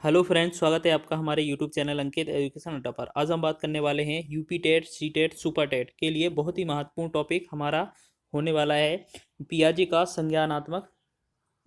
Hello friends, स्वागत है आपका हमारे यूट्यूब चैनल अंकित एजुकेशन अड्डा पर। आज हम बात करने वाले हैं UP TET, C TET, super TET के लिए बहुत ही महत्वपूर्ण टॉपिक हमारा होने वाला है पियाजे का संज्ञानात्मक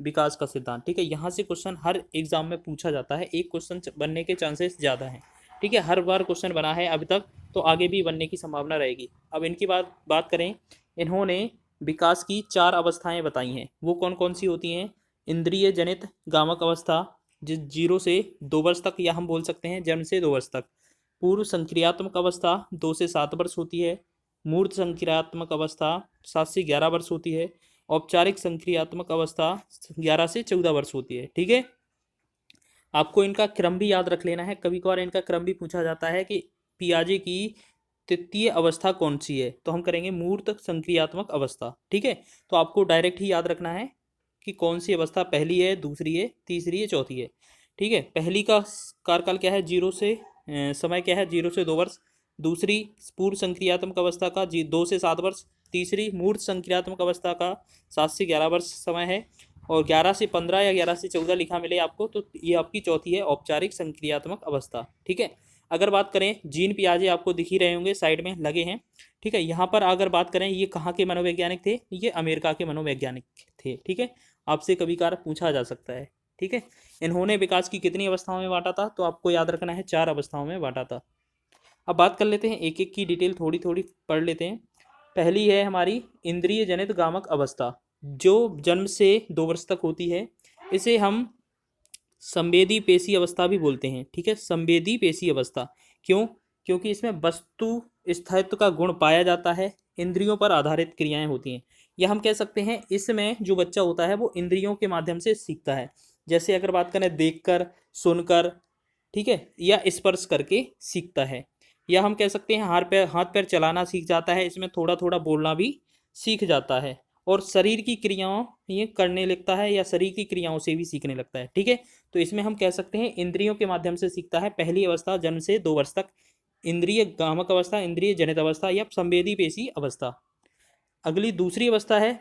विकास का सिद्धांत। ठीक है, यहाँ से क्वेश्चन हर एग्जाम में पूछा जाता है, एक क्वेश्चन बनने के चांसेस ज़्यादा हैं। ठीक है, हर बार क्वेश्चन बना है अभी तक, तो आगे भी बनने की संभावना रहेगी। अब इनकी बात करें, इन्होंने विकास की 4 अवस्थाएं बताई हैं। वो कौन कौन सी होती हैं? इंद्रिय जनित गामक अवस्था, जिस 0 से 2 वर्ष तक, या हम बोल सकते हैं जन्म से 2 वर्ष तक। पूर्व संक्रियात्मक अवस्था 2 से 7 वर्ष होती है। मूर्त संक्रियात्मक अवस्था 7 से 11 वर्ष होती है। औपचारिक संक्रियात्मक अवस्था 11 से 14 वर्ष होती है। ठीक है, आपको इनका क्रम भी याद रख लेना है। कभी कभार इनका क्रम भी पूछा जाता है कि पियाजे की तृतीय अवस्था कौन सी है, तो हम करेंगे मूर्त संक्रियात्मक अवस्था। ठीक है, तो आपको डायरेक्ट ही याद रखना है कि कौन सी अवस्था पहली है, दूसरी है, तीसरी है, चौथी है। ठीक है, पहली का कार्यकाल क्या है? 0 से समय क्या है? 0 से 2 वर्ष। दूसरी पूर्व संक्रियात्मक अवस्था का 2 से 7 वर्ष। तीसरी मूर्त संक्रियात्मक अवस्था का 7 से 11 वर्ष समय है। और 11 से 15 या 11 से 14 लिखा मिले आपको, तो ये आपकी चौथी है, औपचारिक संक्रियात्मक अवस्था। ठीक है, अगर बात करें, जीन पियाजे आपको दिख ही रहे होंगे, साइड में लगे हैं। ठीक है, यहाँ पर अगर बात करें, ये कहाँ के मनोवैज्ञानिक थे? ये अमेरिका के मनोवैज्ञानिक थे। ठीक है, आपसे कभी कार पूछा जा सकता है। ठीक है, इन्होंने विकास की कितनी अवस्थाओं में बांटा था? तो आपको याद रखना है 4 अवस्थाओं में बांटा था। अब बात कर लेते हैं, एक एक की डिटेल थोड़ी थोड़ी पढ़ लेते हैं। पहली है हमारी इंद्रिय जनित गामक अवस्था, जो जन्म से 2 वर्ष तक होती है। इसे हम संवेदी पेशी अवस्था भी बोलते हैं। ठीक है, संवेदी पेशी अवस्था। क्यों? क्योंकि इसमें वस्तु स्थायित्व का गुण पाया जाता है, इंद्रियों पर आधारित क्रियाएं होती हैं। या हम कह सकते हैं, इसमें जो बच्चा होता है वो इंद्रियों के माध्यम से सीखता है। जैसे अगर बात करें, देखकर, सुनकर, ठीक है, या स्पर्श करके सीखता है। या हम कह सकते हैं हाथ पैर चलाना सीख जाता है, इसमें थोड़ा थोड़ा बोलना भी सीख जाता है। और शरीर की क्रियाओं ये करने लगता है, या शरीर की क्रियाओं से भी सीखने लगता है। ठीक है, तो इसमें हम कह सकते हैं इंद्रियों के माध्यम से सीखता है। पहली अवस्था जन्म से 2 वर्ष तक, इंद्रिय गामक अवस्था, इंद्रिय जनित अवस्था या संवेदी पेशी अवस्था। अगली दूसरी अवस्था है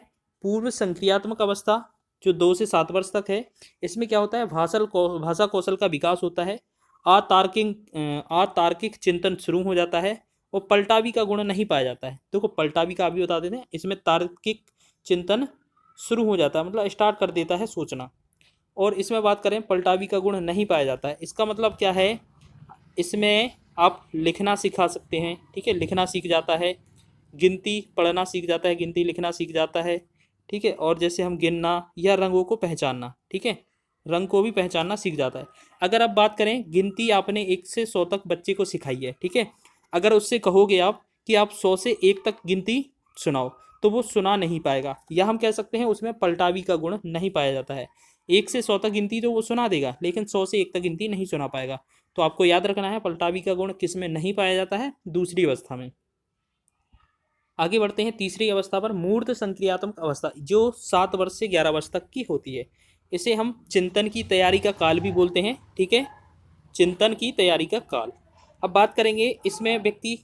पूर्व संक्रियात्मक अवस्था, जो 2 से 7 वर्ष तक है। इसमें क्या होता है? भाषा कौशल का विकास होता है। अतार्किक चिंतन शुरू हो जाता है, और पलटावी का गुण नहीं पाया जाता है। देखो, पलटावी का अभी बता देते हैं, इसमें तार्किक चिंतन शुरू हो जाता है, मतलब स्टार्ट कर देता है सोचना। और इसमें बात करें, पलटावी का गुण नहीं पाया जाता है, इसका मतलब क्या है? इसमें आप लिखना सिखा सकते हैं। ठीक है, लिखना सीख जाता है, गिनती पढ़ना सीख जाता है, गिनती लिखना सीख जाता है। ठीक है, और जैसे हम गिनना या रंगों को पहचानना, ठीक है, रंग को भी पहचानना सीख जाता है। अगर आप बात करें, गिनती आपने 1 से 100 तक बच्चे को सिखाई है। ठीक है, अगर उससे कहोगे आप कि आप 100 से 1 तक गिनती सुनाओ, तो वो सुना नहीं पाएगा। या हम कह सकते हैं उसमें पलटावी का गुण नहीं पाया जाता है। 1 से 100 तक गिनती तो वो सुना देगा, लेकिन 100 से 1 तक गिनती नहीं सुना पाएगा। तो आपको याद रखना है, पलटावी का गुण किस में नहीं पाया जाता है? दूसरी अवस्था में। आगे बढ़ते हैं तीसरी अवस्था पर, मूर्त संक्रियात्मक अवस्था, जो 7 वर्ष से 11 वर्ष तक की होती है। इसे हम चिंतन की तैयारी का काल भी बोलते हैं। ठीक है, चिंतन की तैयारी का काल। अब बात करेंगे, इसमें व्यक्ति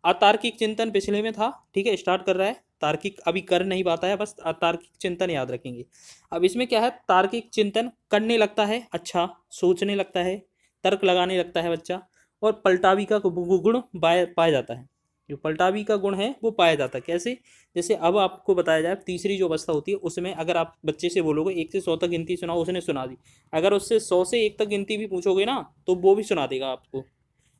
अतार्किक चिंतन पिछले में था। ठीक है, स्टार्ट कर रहा है, तार्किक अभी कर नहीं पाता है, बस अतार्किक चिंतन याद रखेंगे। अब इसमें क्या है? तार्किक चिंतन करने लगता है, अच्छा सोचने लगता है, तर्क लगाने लगता है बच्चा। और पलटावी का गुण पाया जाता है। जो पलटावी का गुण है वो पाया जाता है। कैसे? जैसे अब आपको बताया जाए, तीसरी जो अवस्था होती है, उसमें अगर आप बच्चे से बोलोगे 1 से 100 तक गिनती सुनाओ, उसने सुना दी। अगर उससे 100 से 1 तक गिनती भी पूछोगे ना, तो वो भी सुना देगा आपको।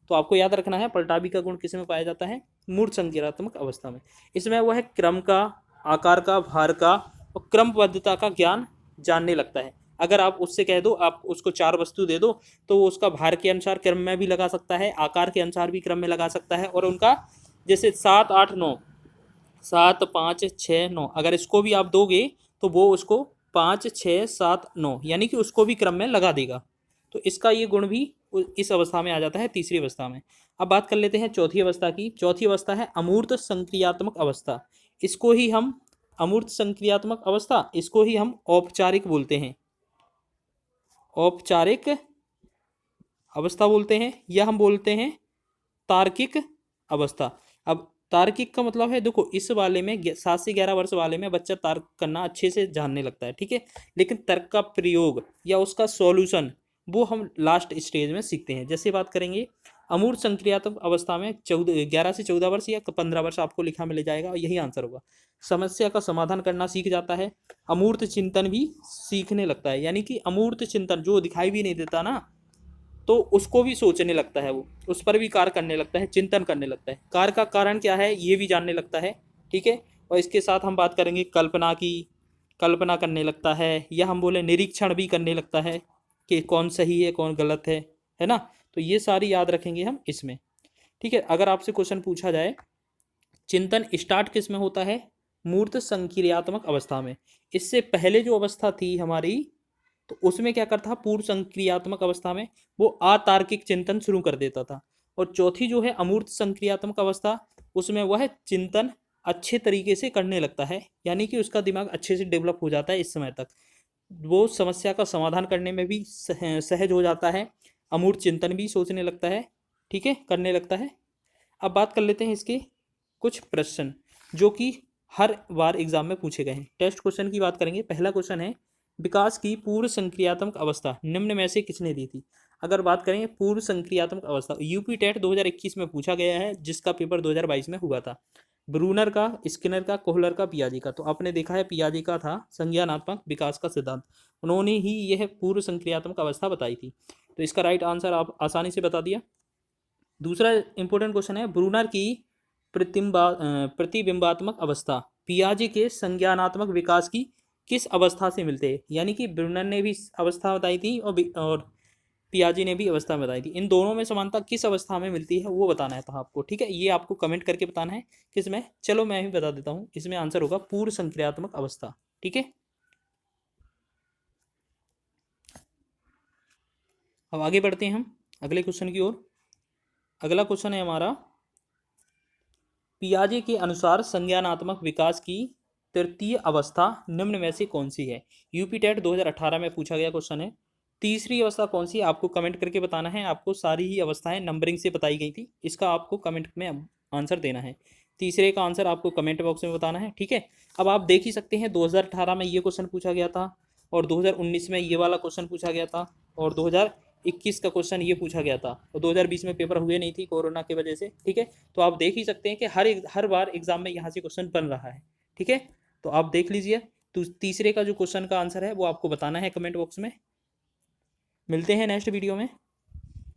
तो आपको याद रखना है, पलटावी का गुण किस में पाया जाता है? मूर्त संज्ञानात्मक अवस्था में। इसमें वह क्रम का, आकार का, भार का और क्रमबद्धता का ज्ञान जानने लगता है। अगर आप उससे कह दो, आप उसको 4 वस्तु दे दो, तो वो उसका भार के अनुसार क्रम में भी लगा सकता है, आकार के अनुसार भी क्रम में लगा सकता है। और उनका जैसे 7 8 9, 7 5 6 9, अगर इसको भी आप दोगे तो वो उसको 5 6 7 9 यानी कि उसको भी क्रम में लगा देगा। तो इसका ये गुण भी इस अवस्था में आ जाता है, तीसरी अवस्था में। अब बात कर लेते हैं चौथी अवस्था की। चौथी अवस्था है अमूर्त संक्रियात्मक अवस्था। इसको ही हम अमूर्त संक्रियात्मक अवस्था, इसको ही हम औपचारिक बोलते हैं, औपचारिक अवस्था बोलते हैं, या हम बोलते हैं तार्किक अवस्था। अब तार्किक का मतलब है, देखो इस वाले में 7 से 11 वर्ष वाले में बच्चा तर्क करना अच्छे से जानने लगता है। ठीक है, लेकिन तर्क का प्रयोग या उसका सॉल्यूशन वो हम लास्ट स्टेज में सीखते हैं। जैसे बात करेंगे अमूर्त संक्रियात्मक अवस्था में 11 से 14 वर्ष या 15 वर्ष आपको लिखा मिल जाएगा और यही आंसर होगा। समस्या का समाधान करना सीख जाता है, अमूर्त चिंतन भी सीखने लगता है, यानी कि अमूर्त चिंतन जो दिखाई भी नहीं देता ना, तो उसको भी सोचने लगता है, वो उस पर भी कार्य करने लगता है, चिंतन करने लगता है, कार्य का कारण क्या है ये भी जानने लगता है। ठीक है, और इसके साथ हम बात करेंगे कल्पना की, कल्पना करने लगता है, या हम बोले निरीक्षण भी करने लगता है कि कौन सही है कौन गलत है ना। तो ये सारी याद रखेंगे हम इसमें। ठीक है, अगर आपसे क्वेश्चन पूछा जाए चिंतन स्टार्ट किस में होता है, मूर्त संक्रियात्मक अवस्था में। इससे पहले जो अवस्था थी हमारी, तो उसमें क्या करता था, पूर्व संक्रियात्मक अवस्था में वो अतार्किक चिंतन शुरू कर देता था। और चौथी जो है अमूर्त संक्रियात्मक अवस्था, उसमें वह चिंतन अच्छे तरीके से करने लगता है, यानी कि उसका दिमाग अच्छे से डेवलप हो जाता है। इस समय तक वो समस्या का समाधान करने में भी सहज हो जाता है, अमूर्त चिंतन भी सोचने लगता है, ठीक है, करने लगता है। अब बात कर लेते हैं इसके कुछ प्रश्न जो कि हर बार एग्जाम में पूछे गए हैं। टेस्ट क्वेश्चन की बात करेंगे। पहला क्वेश्चन है, विकास की पूर्व संक्रियात्मक अवस्था निम्न में से किसने दी थी। अगर बात करें पूर्व संक्रियात्मक अवस्था, यूपी टेट 2021 में पूछा गया है, जिसका पेपर 2022 में हुआ था। ब्रूनर का, स्किनर का, कोहलर का, पियाजी का। तो आपने देखा है पियाजी का था संज्ञानात्मक विकास का सिद्धांत, उन्होंने ही यह पूर्व संक्रियात्मक अवस्था बताई थी। तो इसका राइट आंसर आप आसानी से बता दिया। दूसरा इंपॉर्टेंट क्वेश्चन है, ब्रूनर की प्रतिबिंबात्मक अवस्था पियाजे के संज्ञानात्मक विकास की किस अवस्था से मिलते हैं। यानी कि ब्रूनर ने भी अवस्था बताई थी और पियाजे ने भी अवस्था बताई थी। इन दोनों में समानता किस अवस्था में मिलती है वो बताना है था आपको। ठीक है, ये आपको कमेंट करके बताना है किसमें। चलो मैं भी बता देता हूँ, इसमें आंसर होगा पूर्व संक्रियात्मक अवस्था। ठीक है, अब आगे बढ़ते हैं हम अगले क्वेश्चन की ओर। अगला क्वेश्चन है हमारा, पियाजे के अनुसार संज्ञानात्मक विकास की तृतीय अवस्था निम्न में से कौन सी है। यूपी टेट 2018 में पूछा गया क्वेश्चन है। तीसरी अवस्था कौन सी है आपको कमेंट करके बताना है। आपको सारी ही अवस्थाएं नंबरिंग से बताई गई थी, इसका आपको कमेंट में आंसर देना है। तीसरे का आंसर आपको कमेंट बॉक्स में बताना है। ठीक है, अब आप देख ही सकते हैं 2018 में ये क्वेश्चन पूछा गया था, और 2019 में ये वाला क्वेश्चन पूछा गया था, और 2021 का क्वेश्चन ये पूछा गया था, और 2020 में पेपर हुए नहीं थी कोरोना की वजह से। ठीक है, तो आप देख ही सकते हैं कि हर बार एग्जाम में यहाँ से क्वेश्चन बन रहा है। ठीक है, तो आप देख लीजिए। तो तीसरे का जो क्वेश्चन का आंसर है वो आपको बताना है कमेंट बॉक्स में। मिलते हैं नेक्स्ट वीडियो में।